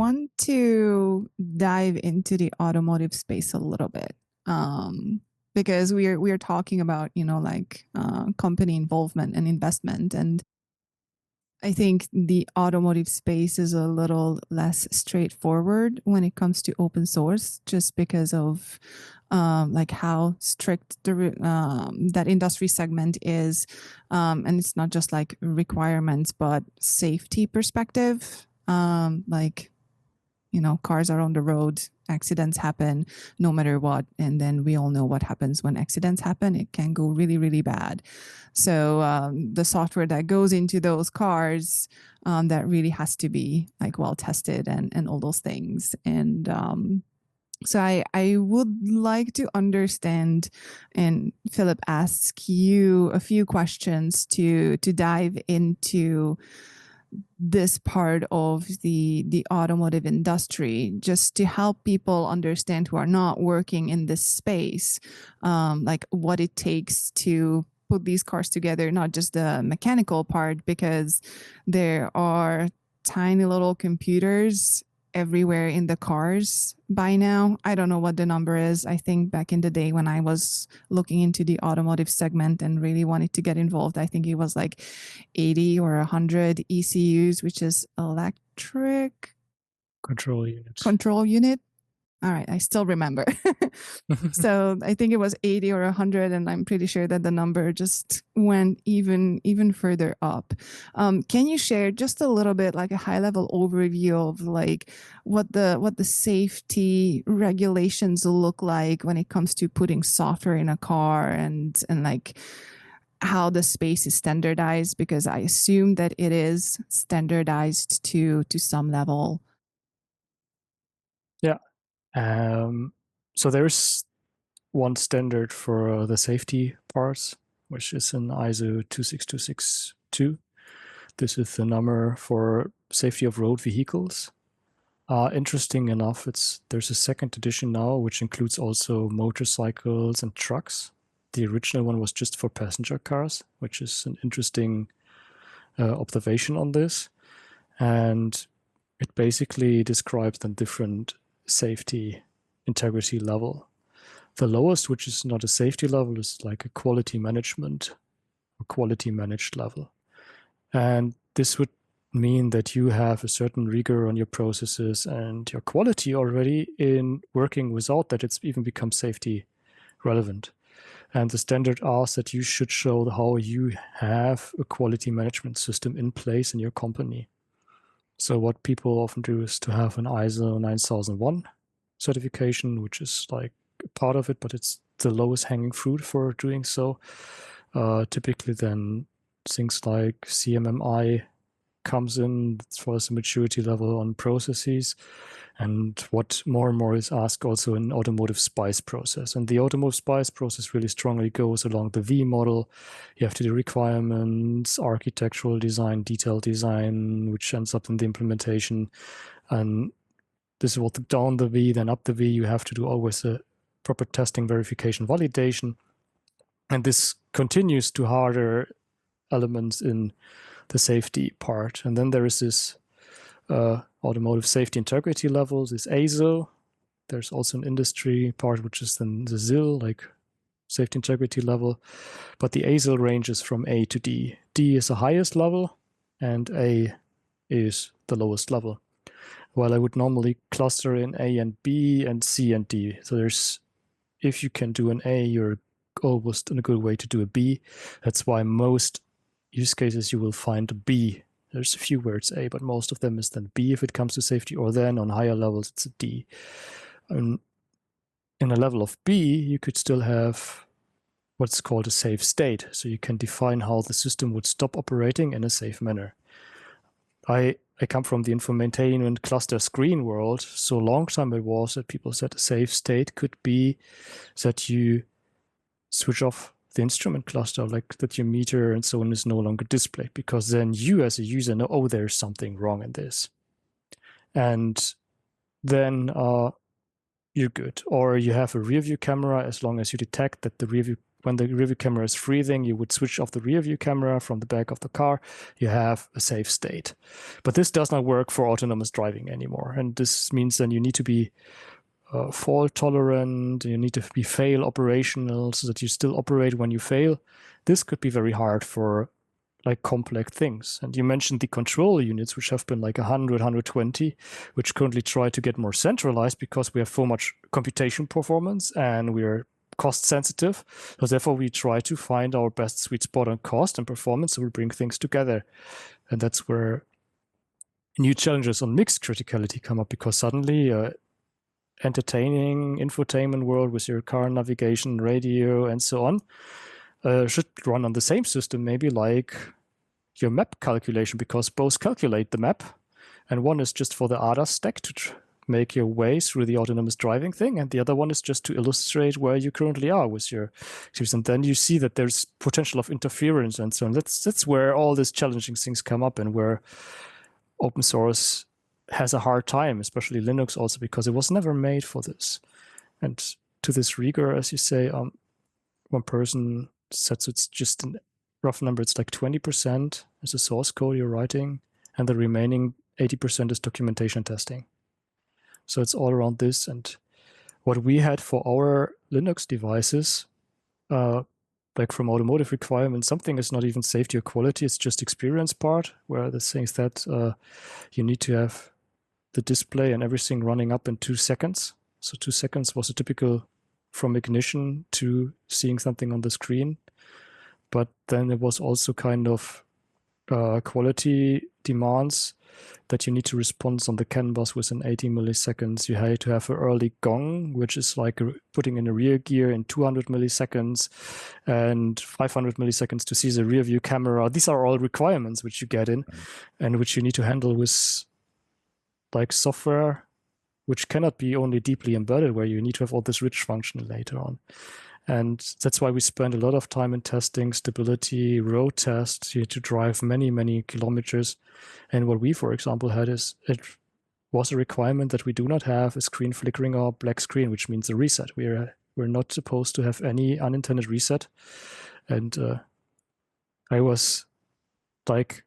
want to dive into the automotive space a little bit, because we're talking about, like company involvement and investment, and I think the automotive space is a little less straightforward when it comes to open source, just because of like how strict that industry segment is, and it's not just like requirements, but safety perspective. Like, cars are on the road, accidents happen no matter what. And then we all know what happens when accidents happen. It can go really, really bad. So the software that goes into those cars, that really has to be like well tested and all those things. And so I would like to understand, and Philip, ask you a few questions to dive into this part of the automotive industry, just to help people understand who are not working in this space, like what it takes to put these cars together, not just the mechanical part, because there are tiny little computers everywhere in the cars by now. I don't know what the number is. I think back in the day when I was looking into the automotive segment and really wanted to get involved, I think it was like 80 or 100 ECUs, which is electric Control unit. control unit. All right, I still remember. So I think it was 80 or 100, and I'm pretty sure that the number just went even further up. Can you share just a little bit, like a high level overview of like what the safety regulations look like when it comes to putting software in a car, and like how the space is standardized? Because I assume that it is standardized to some level. Yeah. So there's one standard for the safety parts, which is in ISO 26262. This is the number for safety of road vehicles. Interesting enough, there's a second edition now, which includes also motorcycles and trucks. The original one was just for passenger cars, which is an interesting observation on this. And it basically describes the different safety integrity level. The lowest, which is not a safety level, is like a quality management or quality managed level. And this would mean that you have a certain rigor on your processes and your quality already in working without that it's even become safety relevant. And the standard asks that you should show how you have a quality management system in place in your company. So what people often do is to have an ISO 9001 certification, which is like a part of it, but it's the lowest hanging fruit for doing so. Typically then things like CMMI comes in for the maturity level on processes. And what more and more is asked also in automotive SPICE process. And the automotive SPICE process really strongly goes along the V model. You have to do requirements, architectural design, detailed design, which ends up in the implementation. And this is what down the V, then up the V, you have to do always a proper testing, verification, validation. And this continues to harder elements in the safety part. And then there is this automotive safety integrity level, this ASIL. There's also an industry part, which is then the ZIL, like safety integrity level. But the ASIL ranges from A to D. D is the highest level, and A is the lowest level. While I would normally cluster in A and B and C and D. So if you can do an A, you're almost in a good way to do a B. That's why most use cases you will find a B. There's a few where it's A, but most of them is then B if it comes to safety, or then on higher levels it's a D. In a level of B, you could still have what's called a safe state. So you can define how the system would stop operating in a safe manner. I come from the infotainment cluster screen world. So long time it was that people said a safe state could be that you switch off the instrument cluster, like that your meter and so on is no longer displayed, because then you as a user know, oh, there's something wrong in this. And then you're good. Or you have a rear view camera, as long as you detect that the rear view when the rear view camera is freezing, you would switch off the rear view camera from the back of the car. You have a safe state. But this does not work for autonomous driving anymore. And this means then you need to be fault tolerant, you need to be fail operational so that you still operate when you fail. This could be very hard for like complex things. And you mentioned the control units, which have been like 100, 120, which currently try to get more centralized because we have so much computation performance and we're cost sensitive. So therefore we try to find our best sweet spot on cost and performance. So we bring things together. And that's where new challenges on mixed criticality come up, because suddenly entertaining infotainment world with your car navigation, radio, and so on should run on the same system, maybe like your map calculation, because both calculate the map, and one is just for the ADAS stack to make your way through the autonomous driving thing, and the other one is just to illustrate where you currently are with your activities. And then you see that there's potential of interference and so on. That's where all these challenging things come up, and where open source has a hard time, especially Linux also, because it was never made for this. And to this rigor, as you say, one person said, so it's just a rough number, it's like 20% is the source code you're writing, and the remaining 80% is documentation testing. So it's all around this. And what we had for our Linux devices, like from automotive requirements, something is not even safety or quality, it's just experience part, where the things that you need to have the display and everything running up in 2 seconds. So 2 seconds was a typical from ignition to seeing something on the screen. But then it was also kind of quality demands that you need to respond on the CAN bus within 80 milliseconds. You had to have an early gong, which is like putting in a rear gear in 200 milliseconds, and 500 milliseconds to see the rear view camera. These are all requirements which you get in, and which you need to handle with like software, which cannot be only deeply embedded, where you need to have all this rich function later on. And that's why we spend a lot of time in testing, stability, road tests. You had to drive many, many kilometers. And what we, for example, had is it was a requirement that we do not have a screen flickering or black screen, which means a reset. We're not supposed to have any unintended reset. And I was like,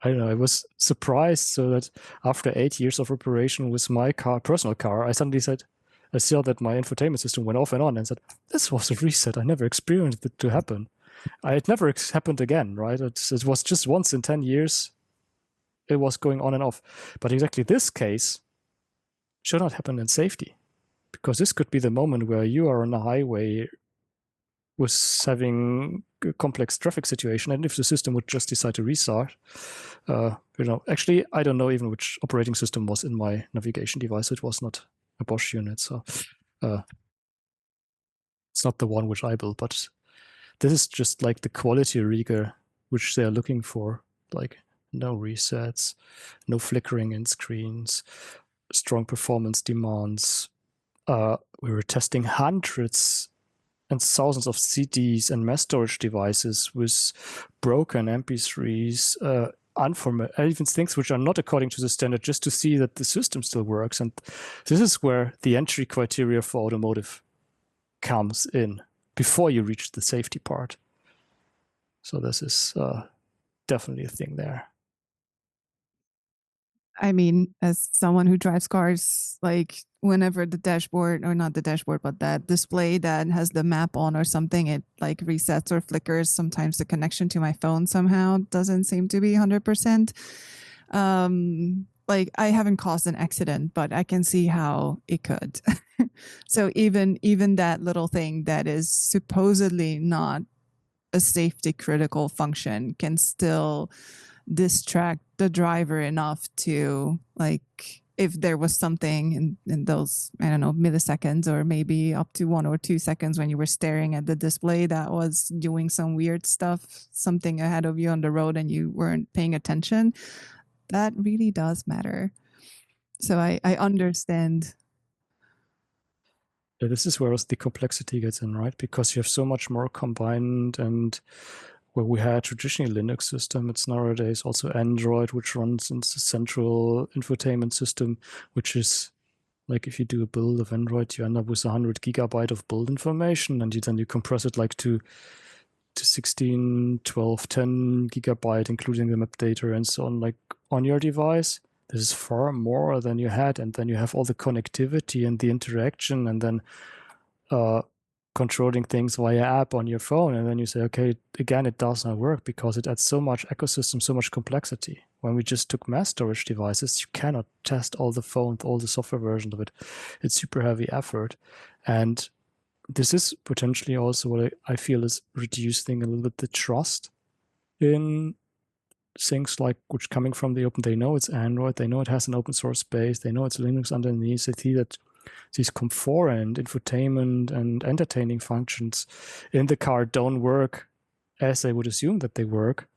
I don't know, I was surprised, so that after 8 years of operation with my car, personal car, I suddenly said, I saw that my infotainment system went off and on, and said, this was a reset. I never experienced it to happen. It never happened again, right? It was just once in 10 years. It was going on and off. But exactly this case should not happen in safety, because this could be the moment where you are on a highway with having a complex traffic situation, and if the system would just decide to restart, actually, I don't know even which operating system was in my navigation device. It was not a Bosch unit, so it's not the one which I built. But this is just like the quality rigor which they are looking for, like no resets, no flickering in screens, strong performance demands. We were testing hundreds and thousands of CDs and mass storage devices with broken MP3s, even things which are not according to the standard, just to see that the system still works. And this is where the entry criteria for automotive comes in before you reach the safety part. So this is definitely a thing there. I mean, as someone who drives cars, like whenever the dashboard, or not the dashboard, but that display that has the map on or something, it like resets or flickers. Sometimes the connection to my phone somehow doesn't seem to be 100%. Like I haven't caused an accident, but I can see how it could. So even that little thing that is supposedly not a safety critical function can still distract the driver enough to, like, if there was something in those, I don't know, milliseconds or maybe up to 1 or 2 seconds when you were staring at the display that was doing some weird stuff, something ahead of you on the road and you weren't paying attention, that really does matter. So I understand. This is where the complexity gets in, right? Because you have so much more combined, and where we had traditionally Linux system, it's nowadays also Android, which runs in the central infotainment system, which is Like if you do a build of Android, you end up with 100 gigabyte of build information, and then you compress it like to 16, 12, 10 gigabyte, including the map data and so on, like on your device. This is far more than you had, and then you have all the connectivity and the interaction, and then controlling things via app on your phone, and then you say, okay, again, it does not work because it adds so much ecosystem, so much complexity. When we just took mass storage devices, you cannot test all the phones, all the software versions of it. It's super heavy effort. And this is potentially also what I feel is reducing a little bit the trust in things like which coming from the open. They know it's Android, they know it has an open source base, they know it's Linux underneath. They see that these comfort and infotainment and entertaining functions in the car don't work as they would assume that they work.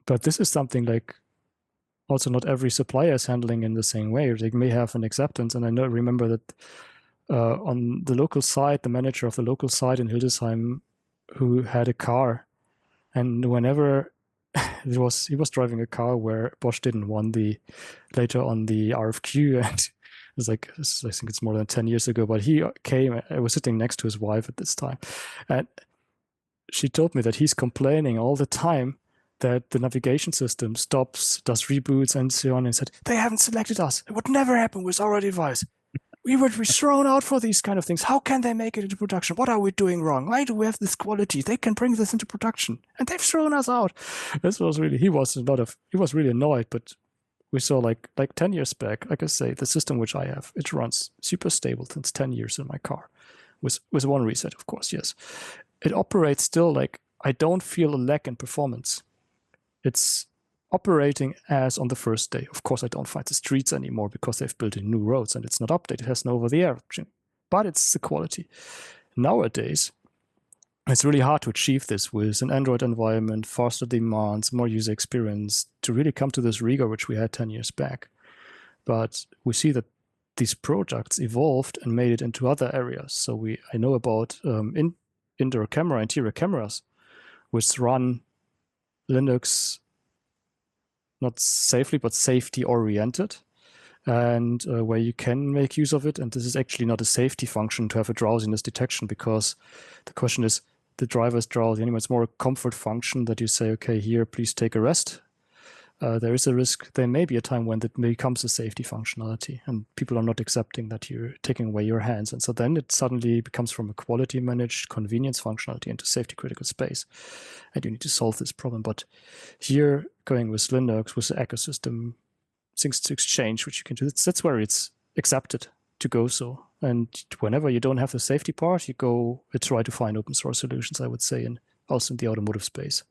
But this is something like also not every supplier is handling in the same way. They may have an acceptance. And I remember that on the local site, the manager of the local site in Hildesheim, who had a car, and whenever he was driving a car where Bosch didn't won later on the RFQ, and it's like, I think it's more than 10 years ago, but he came, I was sitting next to his wife at this time, and she told me that he's complaining all the time that the navigation system stops, does reboots and so on, and said, they haven't selected us. It would never happen with our device. We would be thrown out for these kind of things. How can they make it into production? What are we doing wrong? Why do we have this quality? They can bring this into production, and they've thrown us out. This was really, he was really annoyed, but we saw like 10 years back, like I say, the system which I have, it runs super stable since 10 years in my car, with one reset, of course, yes. It operates still like I don't feel a lack in performance. It's operating as on the first day. Of course, I don't find the streets anymore because they've built in new roads and it's not updated. It has no over-the-air option, but it's the quality. Nowadays, it's really hard to achieve this with an Android environment, faster demands, more user experience to really come to this rigor which we had 10 years back. But we see that these projects evolved and made it into other areas. So I know about indoor camera, interior cameras, which run Linux not safely, but safety oriented, and where you can make use of it. And this is actually not a safety function to have a drowsiness detection, because the question is, the driver is drowsy. Anyway, it's more a comfort function that you say, okay, here, please take a rest. There is a risk. There may be a time when it becomes a safety functionality and people are not accepting that you're taking away your hands. And so then it suddenly becomes from a quality managed convenience functionality into safety critical space. And you need to solve this problem. But here, going with Linux, with the ecosystem, things to exchange, which you can do, that's where it's accepted to go so. And whenever you don't have the safety part, you try to find open source solutions, I would say, and also in the automotive space.